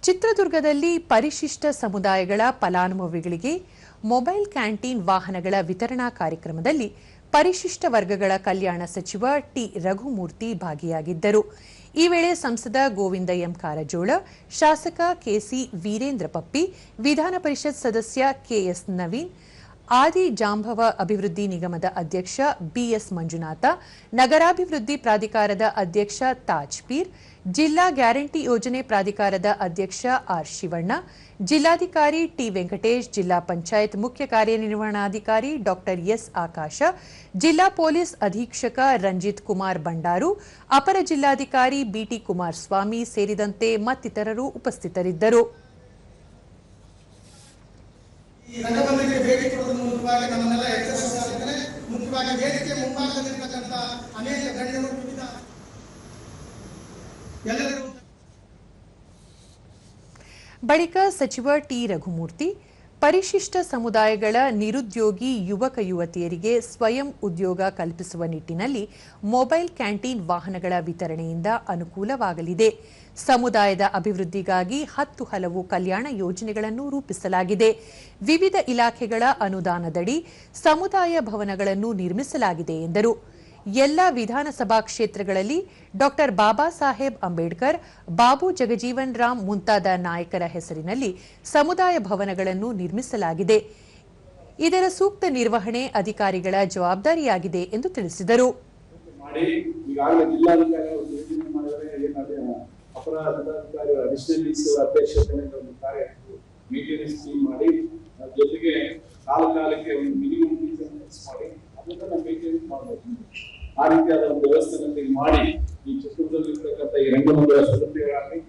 ಚಿತ್ರದುರ್ಗದಲ್ಲಿ ಪರಿಶಿಷ್ಟ ಸಮುದಾಯಗಳ ಫಲಾನುಭವಿಗಳಿಗೆ ಮೊಬೈಲ್ ಕ್ಯಾಂಟೀನ್ ವಾಹನಗಳ ವಿತರಣಾ ಕಾರ್ಯಕ್ರಮದಲ್ಲಿ ಪರಿಶಿಷ್ಟ ವರ್ಗಗಳ ಕಲ್ಯಾಣ ಸಚಿವ ಟಿ ರಘುಮೂರ್ತಿ ಭಾಗಿಯಾಗಿದ್ದರು. ಈ ವೇಳೆ ಸಂಸದ ಗೋವಿಂದ ಎಂ ಕಾರಜೋಳ, ಶಾಸಕ ಕೆಸಿ ವೀರೇಂದ್ರ ಪಪ್ಪಿ, ವಿಧಾನ ಪರಿಷತ್ ಸದಸ್ಯ ಕೆಎಸ್ ನವೀನ್, ಆದಿ ಜಾಂಬವ ಅಭಿವೃದ್ಧಿ ನಿಗಮದ ಅಧ್ಯಕ್ಷ ಬಿಎಸ್ ಮಂಜುನಾಥ, ನಗರಾಭಿವೃದ್ಧಿ ಪ್ರಾಧಿಕಾರದ ಅಧ್ಯಕ್ಷ ತಾಜ್ ಪೀರ್, ಜಿಲ್ಲಾ ಗ್ಯಾರಂಟಿ ಯೋಜನೆ ಪ್ರಾಧಿಕಾರದ ಅಧ್ಯಕ್ಷ ಆರ್ ಶಿವಣ್ಣ, ಜಿಲ್ಲಾಧಿಕಾರಿ ಟಿ ವೆಂಕಟೇಶ್, ಜಿಲ್ಲಾ ಪಂಚಾಯತ್ ಮುಖ್ಯ ಕಾರ್ಯನಿರ್ವಹಣಾಧಿಕಾರಿ ಡಾಕ್ಟರ್ ಎಸ್ ಆಕಾಶ, ಜಿಲ್ಲಾ ಪೊಲೀಸ್ ಅಧೀಕ್ಷಕ ರಂಜಿತ್ ಕುಮಾರ್ ಬಂಡಾರು, ಅಪರ ಜಿಲ್ಲಾಧಿಕಾರಿ ಬಿಟಿ ಕುಮಾರಸ್ವಾಮಿ ಸೇರಿದಂತೆ ಮತ್ತಿತರರು ಉಪಸ್ಥಿತರಿದ್ದರು. ಬಳಿಕ ಸಚಿವ ಟಿ ರಘುಮೂರ್ತಿ ಪರಿಶಿಷ್ಟ ಸಮುದಾಯಗಳ ನಿರುದ್ಯೋಗಿ ಯುವಕ ಯುವತಿಯರಿಗೆ ಸ್ವಯಂ ಉದ್ಯೋಗ ಕಲ್ಪಿಸುವ ನಿಟ್ಟಿನಲ್ಲಿ ಮೊಬೈಲ್ ಕ್ಯಾಂಟೀನ್ ವಾಹನಗಳ ವಿತರಣೆಯಿಂದ ಅನುಕೂಲವಾಗಲಿದೆ. ಸಮುದಾಯದ ಅಭಿವೃದ್ಧಿಗಾಗಿ 10 ಹಲವು ಕಲ್ಯಾಣ ಯೋಜನೆಗಳನ್ನು ರೂಪಿಸಲಾಗಿದೆ. ವಿವಿಧ ಇಲಾಖೆಗಳ ಅನುದಾನದಡಿ ಸಮುದಾಯ ಭವನಗಳನ್ನು ನಿರ್ಮಿಸಲಾಗಿದೆ ಎಂದರು. ಎಲ್ಲ ವಿಧಾನಸಭಾ ಕ್ಷೇತ್ರಗಳಲ್ಲಿ ಡಾಕ್ಟರ್ ಬಾಬಾ ಸಾಹೇಬ್ ಅಂಬೇಡ್ಕರ್, ಬಾಬು ಜಗಜೀವನ್ ರಾಮ್ ಮುಂತಾದ ನಾಯಕರ ಹೆಸರಿನಲ್ಲಿ ಸಮುದಾಯ ಭವನಗಳನ್ನು ನಿರ್ಮಿಸಲಾಗಿದೆ. ಇದರ ಸೂಕ್ತ ನಿರ್ವಹಣೆ ಅಧಿಕಾರಿಗಳ ಜವಾಬ್ದಾರಿಯಾಗಿದೆ ಎಂದು ತಿಳಿಸಿದರು. ಆ ರೀತಿಯಾದ ಒಂದು ವ್ಯವಸ್ಥೆಯನ್ನು ಮಾಡಿ ಈ ಚಿತ್ರದಲ್ಲಿರ್ತಕ್ಕಂಥ ಈ ರಂಗಮಂದಿರ ಸದಸ್ಯರಾಗಲಿ